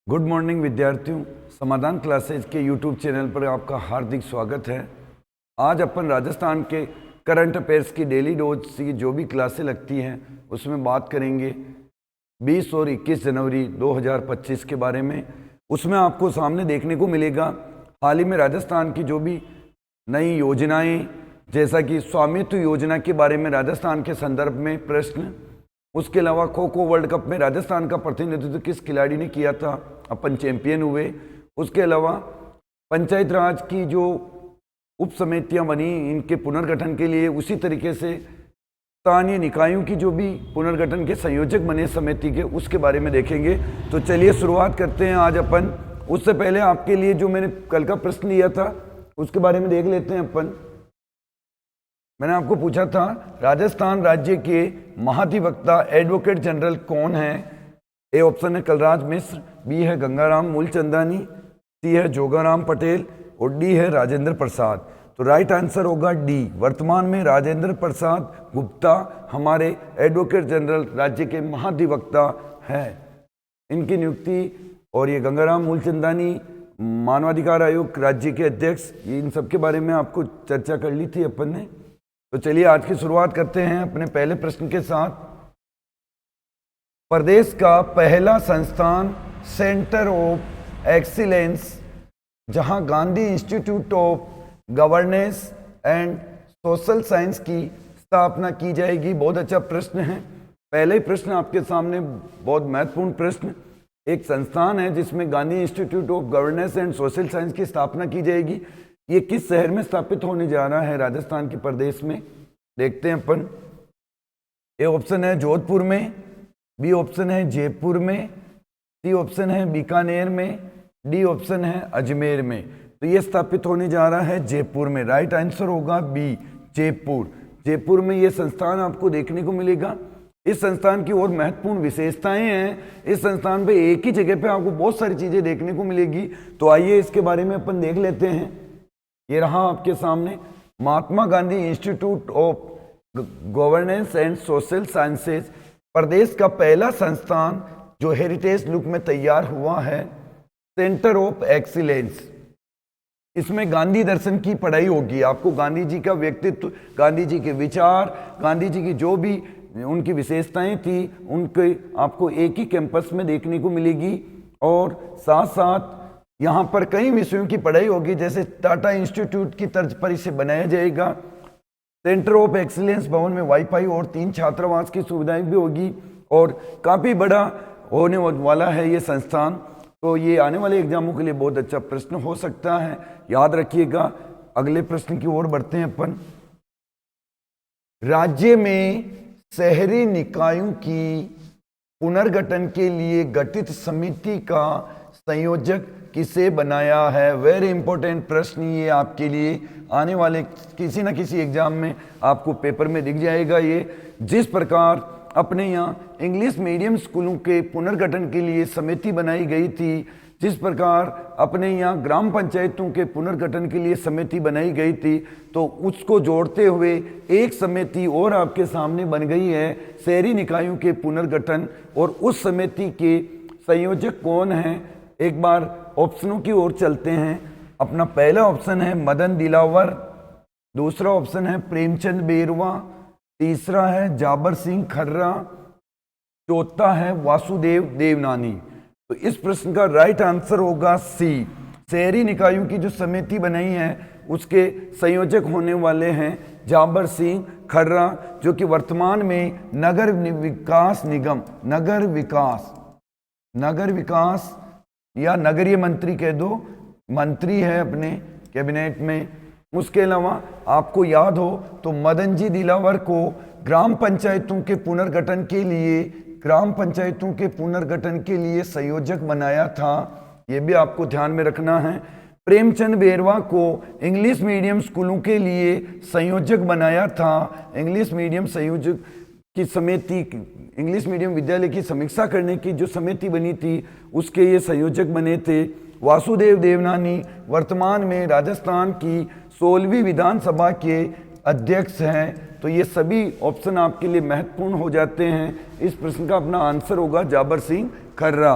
Good morning विद्यार्थियों, समाधान classes के यूट्यूब चैनल पर आपका हार्दिक स्वागत है। आज अपन राजस्थान के करंट अफेयर्स की डेली डोज की जो भी क्लासें लगती हैं उसमें बात करेंगे 20 और 21 जनवरी 2025 के बारे में। उसमें आपको सामने देखने को मिलेगा हाल ही में राजस्थान की जो भी नई योजनाएं, जैसा कि स्वामित्व योजना के बारे में राजस्थान के संदर्भ में प्रश्न, उसके अलावा खो खो वर्ल्ड कप में राजस्थान का प्रतिनिधित्व किस खिलाड़ी ने किया था, अपन चैंपियन हुए। उसके अलावा पंचायत राज की जो उप समितियाँ बनी, इनके पुनर्गठन के लिए उसी तरीके से स्थानीय निकायों की जो भी पुनर्गठन के संयोजक बने समिति के, उसके बारे में देखेंगे। तो चलिए शुरुआत करते हैं आज अपन। उससे पहले आपके लिए जो मैंने कल का प्रश्न लिया था उसके बारे में देख लेते हैं अपन। मैंने आपको पूछा था राजस्थान राज्य के महाधिवक्ता एडवोकेट जनरल कौन है। ए ऑप्शन है कलराज मिश्र, बी है गंगाराम मूलचंदानी, सी है जोगाराम पटेल और डी है राजेंद्र प्रसाद। तो राइट आंसर होगा डी। वर्तमान में राजेंद्र प्रसाद गुप्ता हमारे एडवोकेट जनरल राज्य के महाधिवक्ता हैं। इनकी नियुक्ति और ये गंगाराम मूलचंदानी मानवाधिकार आयोग राज्य के अध्यक्ष, इन सब के बारे में आपको चर्चा कर ली थी अपन ने। तो चलिए आज की शुरुआत करते हैं अपने पहले प्रश्न के साथ। प्रदेश का पहला संस्थान सेंटर ऑफ एक्सीलेंस जहां Gandhi Institute of Governance and social science की स्थापना की जाएगी। बहुत अच्छा प्रश्न है। पहले ही प्रश्न आपके सामने बहुत महत्वपूर्ण प्रश्न। एक संस्थान है जिसमें Gandhi Institute of Governance and social science की स्थापना की जाएगी। ये किस शहर में स्थापित होने जा रहा है राजस्थान के प्रदेश में, देखते हैं अपन। ए ऑप्शन है जोधपुर में, बी ऑप्शन है जयपुर में, सी ऑप्शन है बीकानेर में, डी ऑप्शन है अजमेर में। तो ये स्थापित होने जा रहा है जयपुर में। राइट आंसर होगा बी, जयपुर। जयपुर में ये संस्थान आपको देखने को मिलेगा। इस संस्थान की और महत्वपूर्ण विशेषताएं हैं। इस संस्थान पे एक ही जगह पे आपको बहुत सारी चीजें देखने को मिलेगी। तो आइए इसके बारे में अपन देख लेते हैं। ये रहा आपके सामने Mahatma Gandhi Institute of Governance and Social Sciences, प्रदेश का पहला संस्थान जो हेरिटेज लुक में तैयार हुआ है, सेंटर ऑफ एक्सीलेंस। इसमें गांधी दर्शन की पढ़ाई होगी। आपको गांधी जी का व्यक्तित्व, गांधी जी के विचार, गांधी जी की जो भी उनकी विशेषताएं थी, उनके आपको एक ही कैंपस में देखने को मिलेगी। और साथ साथ यहाँ पर कई विषयों की पढ़ाई होगी, जैसे टाटा इंस्टीट्यूट की तर्ज पर इसे बनाया जाएगा। सेंटर ऑफ एक्सीलेंस भवन में वाईफाई और 3 छात्रावास की सुविधाएं भी होगी और काफ़ी बड़ा होने वाला है ये संस्थान। तो ये आने वाले एग्जामों के लिए बहुत अच्छा प्रश्न हो सकता है, याद रखिएगा। अगले प्रश्न की ओर बढ़ते हैं अपन। राज्य में शहरी निकायों की पुनर्गठन के लिए गठित समिति का संयोजक किसे बनाया है। वेरी इंपॉर्टेंट प्रश्न ये आपके लिए आने वाले किसी न किसी एग्जाम में आपको पेपर में दिख जाएगा। ये जिस प्रकार अपने यहाँ इंग्लिश मीडियम स्कूलों के पुनर्गठन के लिए समिति बनाई गई थी, जिस प्रकार अपने यहाँ ग्राम पंचायतों के पुनर्गठन के लिए समिति बनाई गई थी, तो उसको जोड़ते हुए एक समिति और आपके सामने बन गई है, शहरी निकायों के पुनर्गठन। और उस समिति के संयोजक कौन हैं, एक बार ऑप्शनों की ओर चलते हैं। अपना पहला ऑप्शन है मदन दिलावर, दूसरा ऑप्शन है प्रेमचंद बेरवा, तीसरा है जाबर सिंह खर्रा, चौथा है वासुदेव देवनानी। तो इस प्रश्न का राइट आंसर होगा सी। शहरी निकायों की जो समिति बनाई है उसके संयोजक होने वाले हैं जाबर सिंह खर्रा, जो कि वर्तमान में नगर विकास निगम, नगर विकास या नगरीय मंत्री कह दो, मंत्री है अपने कैबिनेट में। उसके अलावा आपको याद हो तो मदन जी दिलावर को ग्राम पंचायतों के पुनर्गठन के लिए संयोजक बनाया था, ये भी आपको ध्यान में रखना है। प्रेमचंद बेरवा को इंग्लिश मीडियम स्कूलों के लिए संयोजक बनाया था। इंग्लिश मीडियम संयोजक की समिति, इंग्लिश मीडियम विद्यालय की समीक्षा करने की जो समिति बनी थी उसके ये संयोजक बने थे। वासुदेव देवनानी वर्तमान में राजस्थान की 16वीं विधानसभा के अध्यक्ष हैं। तो ये सभी ऑप्शन आपके लिए महत्वपूर्ण हो जाते हैं। इस प्रश्न का अपना आंसर होगा जाबर सिंह खर्रा।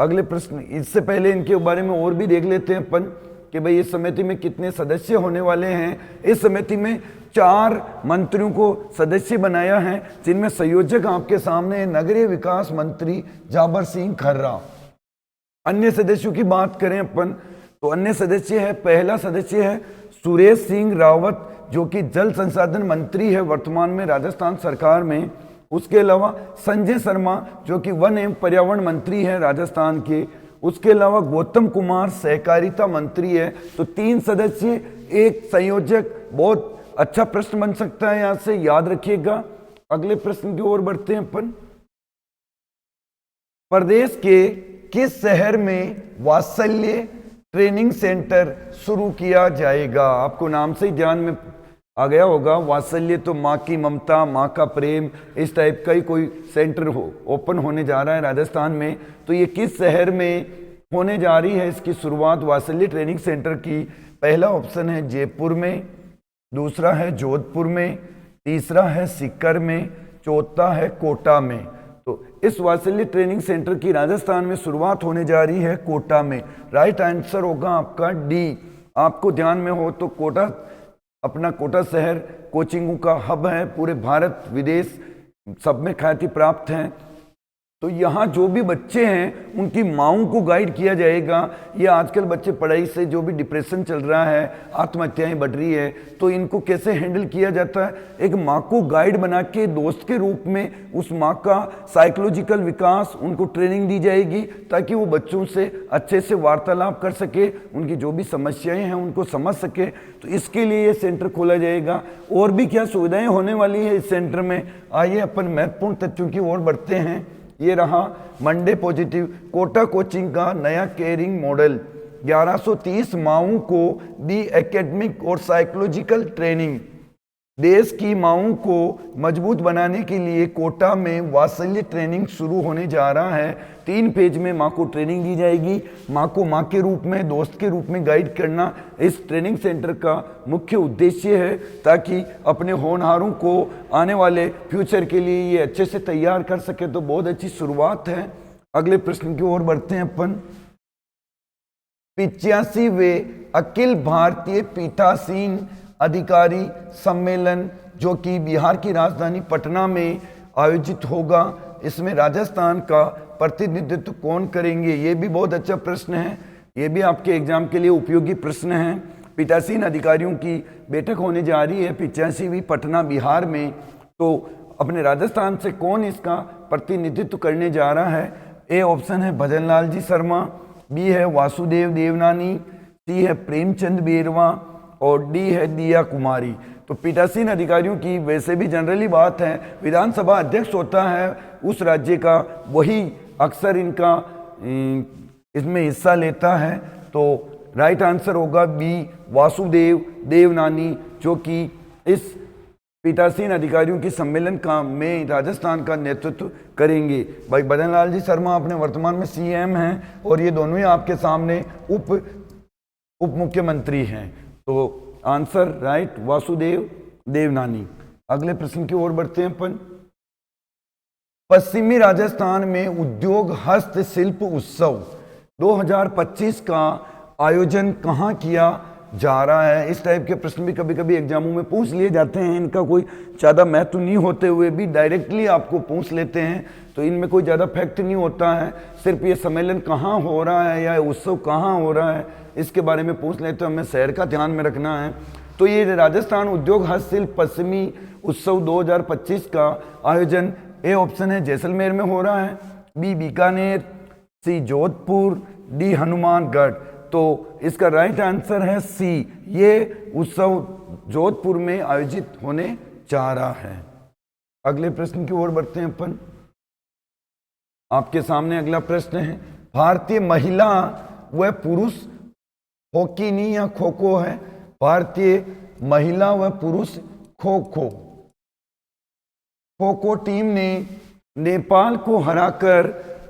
अगले प्रश्न, इससे पहले इनके बारे में और भी देख लेते हैं अपन कि भाई इस समिति में कितने सदस्य होने वाले हैं। इस समिति में 4 मंत्रियों को सदस्य बनाया है, जिनमें संयोजक आपके सामने नगरीय विकास मंत्री जाबर सिंह खर्रा। अन्य सदस्यों की बात करें अपन तो अन्य सदस्य है, पहला सदस्य है सुरेश सिंह रावत, जो कि जल संसाधन मंत्री है वर्तमान में राजस्थान सरकार में। उसके अलावा संजय शर्मा, जो कि वन एवं पर्यावरण मंत्री है राजस्थान के। उसके अलावा गौतम कुमार सहकारिता मंत्री है। तो 3 सदस्य, 1 संयोजक। बहुत अच्छा प्रश्न बन सकता है, यहां से याद रखिएगा। अगले प्रश्न की ओर बढ़ते हैं अपन। प्रदेश के किस शहर में वात्सल्य ट्रेनिंग सेंटर शुरू किया जाएगा? आपको नाम से ही ध्यान में आ गया होगा, वात्सल्य तो माँ की ममता, माँ का प्रेम, इस टाइप का ही कोई सेंटर ओपन होने जा रहा है राजस्थान में। तो ये किस शहर में होने जा रही है इसकी शुरुआत वात्सल्य ट्रेनिंग सेंटर की? पहला ऑप्शन है जयपुर में, दूसरा है जोधपुर में, तीसरा है सीकर में, चौथा है कोटा में। तो इस वात्सल्य ट्रेनिंग सेंटर की राजस्थान में शुरुआत होने जा रही है कोटा में। राइट आंसर होगा आपका डी। आपको ध्यान में हो तो कोटा, अपना कोटा शहर कोचिंगों का हब है, पूरे भारत विदेश सब में ख्याति प्राप्त है। तो यहाँ जो भी बच्चे हैं उनकी माँओं को गाइड किया जाएगा। ये आजकल बच्चे पढ़ाई से जो भी डिप्रेशन चल रहा है, आत्महत्याएं बढ़ रही है, तो इनको कैसे हैंडल किया जाता है? एक माँ को गाइड बना के दोस्त के रूप में उस माँ का साइकोलॉजिकल विकास, उनको ट्रेनिंग दी जाएगी ताकि वो बच्चों से अच्छे से वार्तालाप कर सके, उनकी जो भी समस्याएं हैं उनको समझ सके। तो इसके लिए ये सेंटर खोला जाएगा। और भी क्या सुविधाएं होने वाली है इस सेंटर में, आइए अपन महत्वपूर्ण तथ्यों की ओर बढ़ते हैं। ये रहा मंडे पॉजिटिव। कोटा कोचिंग का नया केयरिंग मॉडल, 1130 माओं को दी एकेडमिक और साइकोलॉजिकल ट्रेनिंग। देश की माओं को मजबूत बनाने के लिए कोटा में वात्सल्य ट्रेनिंग शुरू होने जा रहा है। 3 फेज में माँ को ट्रेनिंग दी जाएगी। माँ को माँ के रूप में, दोस्त के रूप में गाइड करना इस ट्रेनिंग सेंटर का मुख्य उद्देश्य है, ताकि अपने होनहारों को आने वाले फ्यूचर के लिए ये अच्छे से तैयार कर सके। तो बहुत अच्छी शुरुआत है। अगले प्रश्न की ओर बढ़ते हैं अपन। 85वें अखिल भारतीय पीठासीन अधिकारी सम्मेलन, जो कि बिहार की राजधानी पटना में आयोजित होगा, इसमें राजस्थान का प्रतिनिधित्व कौन करेंगे? ये भी बहुत अच्छा प्रश्न है, ये भी आपके एग्जाम के लिए उपयोगी प्रश्न है। पीठासीन अधिकारियों की बैठक होने जा रही है 85वीं पटना बिहार में। तो अपने राजस्थान से कौन इसका प्रतिनिधित्व करने जा रहा है? ए ऑप्शन है भजन लाल जी शर्मा, बी है वासुदेव देवनानी, सी है प्रेमचंद बेरवा और डी है दिया कुमारी। तो पीठासीन अधिकारियों की वैसे भी जनरली बात है, विधानसभा अध्यक्ष होता है उस राज्य का, वही अक्सर इनका इसमें हिस्सा लेता है। तो राइट आंसर होगा बी वासुदेव देवनानी, जो कि इस पीठासीन अधिकारियों की सम्मेलन का में राजस्थान का नेतृत्व करेंगे। भाई भजन लाल जी शर्मा अपने वर्तमान में सीएम हैं और ये दोनों ही आपके सामने उप मुख्यमंत्री हैं। तो आंसर राइट वासुदेव देवनानी। अगले प्रश्न की ओर बढ़ते हैं अपन। पश्चिमी राजस्थान में उद्योग हस्तशिल्प उत्सव 2025 का आयोजन कहाँ किया जा रहा है? इस टाइप के प्रश्न भी कभी कभी एग्जामों में पूछ लिए जाते हैं। इनका कोई ज़्यादा महत्व नहीं होते हुए भी डायरेक्टली आपको पूछ लेते हैं, तो इनमें कोई ज़्यादा फैक्ट नहीं होता है। सिर्फ ये सम्मेलन कहाँ हो रहा है या उत्सव कहाँ हो रहा है इसके बारे में पूछ लेते हैं, हमें शहर का ध्यान में रखना है। तो ये राजस्थान उद्योग हस्तशिल्प पश्चिमी उत्सव 2025 का आयोजन, ए ऑप्शन है जैसलमेर में हो रहा है, बी बीकानेर, सी जोधपुर, डी हनुमानगढ़। तो इसका राइट आंसर है सी, ये उत्सव जोधपुर में आयोजित होने जा रहा है। अगले प्रश्न की ओर बढ़ते हैं अपन। आपके सामने अगला प्रश्न है, भारतीय महिला व पुरुष हॉकी नहीं या खो खो है? भारतीय महिला व पुरुष खो खो। खो खो टीम ने नेपाल को हराकर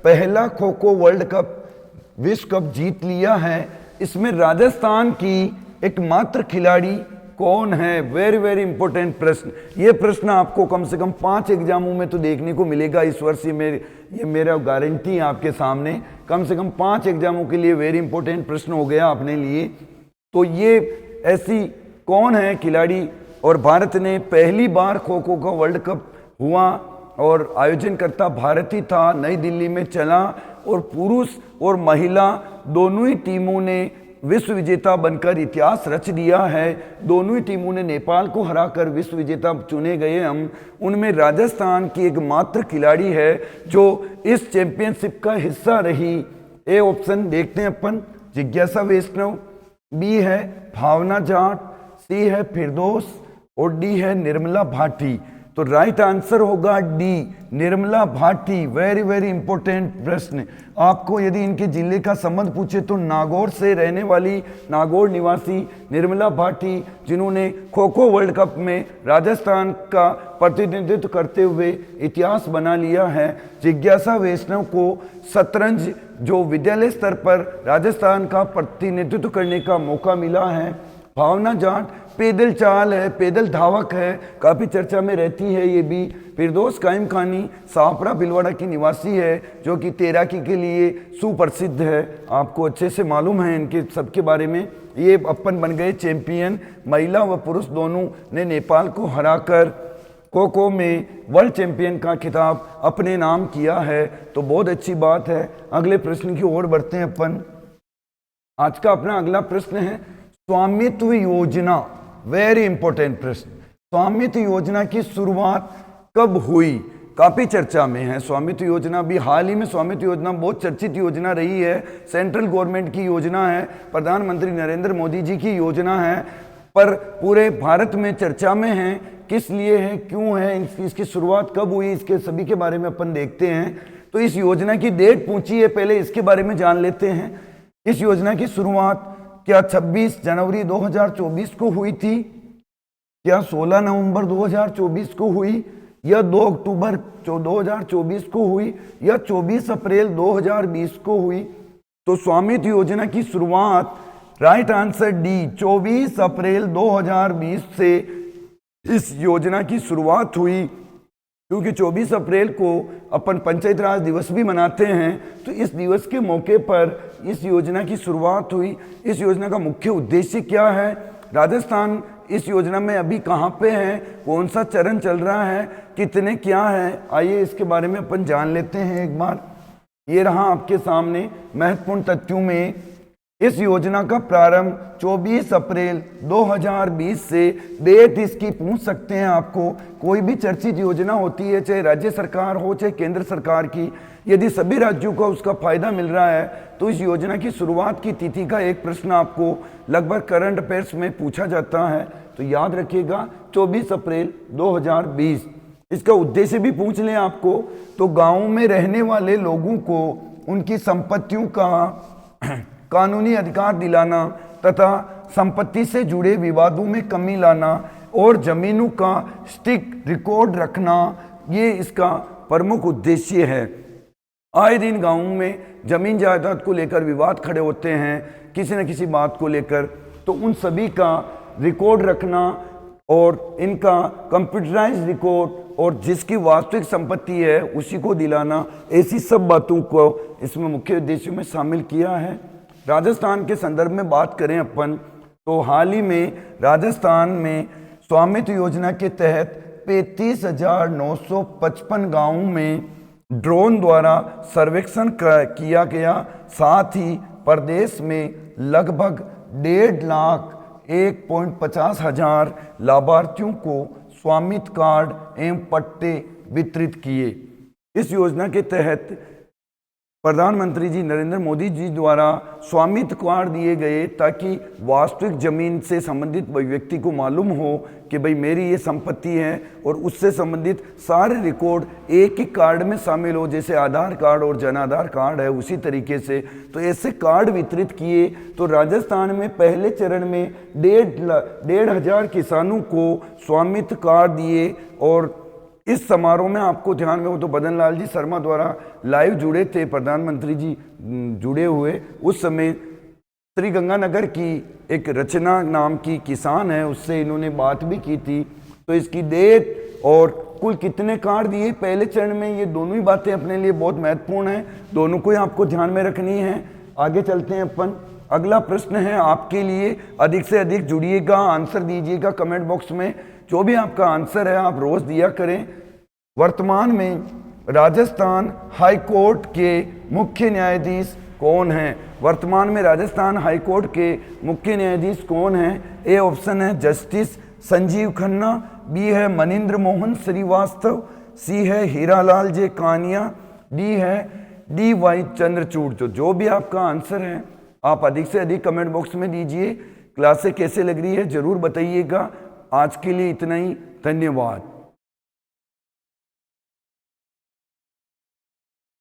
पहला खो खो वर्ल्ड कप विश्व कप जीत लिया है। इसमें राजस्थान की एकमात्र खिलाड़ी कौन है? वेरी वेरी इंपॉर्टेंट प्रश्न। ये प्रश्न आपको कम से कम 5 एग्जामों में तो देखने को मिलेगा इस वर्ष। ये मेरा गारंटी है आपके सामने, कम से कम 5 एग्जामों के लिए वेरी इंपॉर्टेंट प्रश्न हो गया अपने लिए। तो ये ऐसी कौन है खिलाड़ी? और भारत ने पहली बार खो खो का वर्ल्ड कप हुआ और आयोजन करता भारत ही था, नई दिल्ली में चला और पुरुष और महिला दोनों ही टीमों ने विश्व विजेता बनकर इतिहास रच दिया है। दोनों ही टीमों ने नेपाल को हराकर विश्व विजेता चुने गए हम। उनमें राजस्थान की एक मात्र खिलाड़ी है जो इस चैंपियनशिप का हिस्सा रही। ए ऑप्शन देखते हैं अपन, जिज्ञासा वैष्णव, बी है भावना जाट, सी है फिरदौस और डी है निर्मला भाटी। तो राइट आंसर होगा D, Nirmala Bhati. Very very important प्रश्न। आपको यदि इनके जिले का संबंध पूछे तो नागौर से रहने वाली, नागौर निवासी निर्मला भाटी, जिन्होंने खो खो वर्ल्ड कप में राजस्थान का प्रतिनिधित्व करते हुए इतिहास बना लिया है। जिज्ञासा वैष्णव को शतरंज जो विद्यालय स्तर पर राजस्थान का प्रतिनिधित्व करने का मौका मिला है। भावना जाट पैदल चाल है, पैदल धावक है, काफ़ी चर्चा में रहती है ये भी। फिरदौस कायम खानी सावपरा भिलवाड़ा की निवासी है जो कि तैराकी के लिए सुप्रसिद्ध है। आपको अच्छे से मालूम है इनके सबके बारे में। ये अपन बन गए चैंपियन। महिला व पुरुष दोनों ने नेपाल को हराकर खो खो में वर्ल्ड चैंपियन का खिताब अपने नाम किया है। तो बहुत अच्छी बात है। अगले प्रश्न की ओर बढ़ते हैं अपन। आज का अपना अगला प्रश्न है स्वामित्व योजना। वेरी इंपॉर्टेंट प्रश्न। स्वामित्व योजना की शुरुआत कब हुई? काफ़ी चर्चा में है स्वामित्व योजना। भी हाल ही में स्वामित्व योजना बहुत चर्चित योजना रही है। सेंट्रल गवर्नमेंट की योजना है, प्रधानमंत्री नरेंद्र मोदी जी की योजना है, पर पूरे भारत में चर्चा में है। किस लिए है, क्यों है, इसकी शुरुआत कब हुई, इसके सभी के बारे में अपन देखते हैं। तो इस योजना की डेट पूछी है, पहले इसके बारे में जान लेते हैं। इस योजना की शुरुआत क्या 26 जनवरी 2024 को हुई थी, क्या 16 नवंबर 2024 को हुई, या 2 अक्टूबर 2024 को हुई, या 24 अप्रैल 2020 को हुई? तो स्वामित्व योजना की शुरुआत, राइट आंसर डी, 24 अप्रैल 2020 से इस योजना की शुरुआत हुई। क्योंकि 24 अप्रैल को अपन पंचायत राज दिवस भी मनाते हैं, तो इस दिवस के मौके पर इस योजना की शुरुआत हुई। इस योजना का मुख्य उद्देश्य क्या है? राजस्थान इस योजना में अभी कहाँ पे है, कौन सा चरण चल रहा है, कितने क्या है, आइए इसके बारे में अपन जान लेते हैं एक बार। ये रहा आपके सामने महत्वपूर्ण तथ्यों में। इस योजना का प्रारंभ 24 अप्रैल 2020 से, डेट इसकी पूछ सकते हैं आपको। कोई भी चर्चित योजना होती है, चाहे राज्य सरकार हो चाहे केंद्र सरकार की, यदि सभी राज्यों को उसका फायदा मिल रहा है तो इस योजना की शुरुआत की तिथि का एक प्रश्न आपको लगभग करंट अफेयर्स में पूछा जाता है। तो याद रखिएगा 24 अप्रैल 2020। इसका उद्देश्य भी पूछ लें आपको तो गाँव में रहने वाले लोगों को उनकी संपत्तियों का कानूनी अधिकार दिलाना तथा संपत्ति से जुड़े विवादों में कमी लाना और जमीनों का स्टिक रिकॉर्ड रखना, ये इसका प्रमुख उद्देश्य है। आए दिन गाँवों में जमीन जायदाद को लेकर विवाद खड़े होते हैं किसी न किसी बात को लेकर, तो उन सभी का रिकॉर्ड रखना और इनका कंप्यूटराइज रिकॉर्ड और जिसकी वास्तविक संपत्ति है उसी को दिलाना, ऐसी सब बातों को इसमें मुख्य उद्देश्यों में शामिल किया है। राजस्थान के संदर्भ में बात करें अपन तो हाल ही में राजस्थान में स्वामित्व योजना के तहत 35,955 गाँवों में ड्रोन द्वारा सर्वेक्षण किया गया। साथ ही प्रदेश में लगभग 1.5 लाख 1.50 हजार लाभार्थियों को स्वामित्व कार्ड एवं पट्टे वितरित किए। इस योजना के तहत प्रधानमंत्री जी नरेंद्र मोदी जी द्वारा स्वामित्व कार्ड दिए गए ताकि वास्तविक जमीन से संबंधित व्यक्ति को मालूम हो कि भाई मेरी ये संपत्ति है और उससे संबंधित सारे रिकॉर्ड एक ही कार्ड में शामिल हो, जैसे आधार कार्ड और जन आधार कार्ड है उसी तरीके से। तो ऐसे कार्ड वितरित किए। तो राजस्थान में पहले चरण में 1,500 किसानों को स्वामित्व कार्ड दिए। और इस समारोह में आपको ध्यान में हो तो बदन लाल जी शर्मा द्वारा लाइव जुड़े थे, प्रधानमंत्री जी जुड़े हुए। उस समय श्री गंगानगर की एक रचना नाम की किसान है, उससे इन्होंने बात भी की थी। तो इसकी डेट और कुल कितने कार्ड दिए पहले चरण में, ये दोनों ही बातें अपने लिए बहुत महत्वपूर्ण हैं, दोनों को ही आपको ध्यान में रखनी है। आगे चलते हैं अपन। अगला प्रश्न है आपके लिए, अधिक से अधिक जुड़िएगा, आंसर दीजिएगा कमेंट बॉक्स में। जो भी आपका आंसर है आप रोज दिया करें। वर्तमान में राजस्थान हाई कोर्ट के मुख्य न्यायाधीश कौन हैं? वर्तमान में राजस्थान हाई कोर्ट के मुख्य न्यायाधीश कौन हैं? ए ऑप्शन है जस्टिस संजीव खन्ना, बी है मनिंद्र मोहन श्रीवास्तव, सी है हीरालाल जे कानिया, डी है डी वाई चंद्रचूड़। जो भी आपका आंसर है आप अधिक से अधिक कमेंट बॉक्स में दीजिए। क्लासें कैसे लग रही है जरूर बताइएगा। आज के लिए इतना ही, धन्यवाद।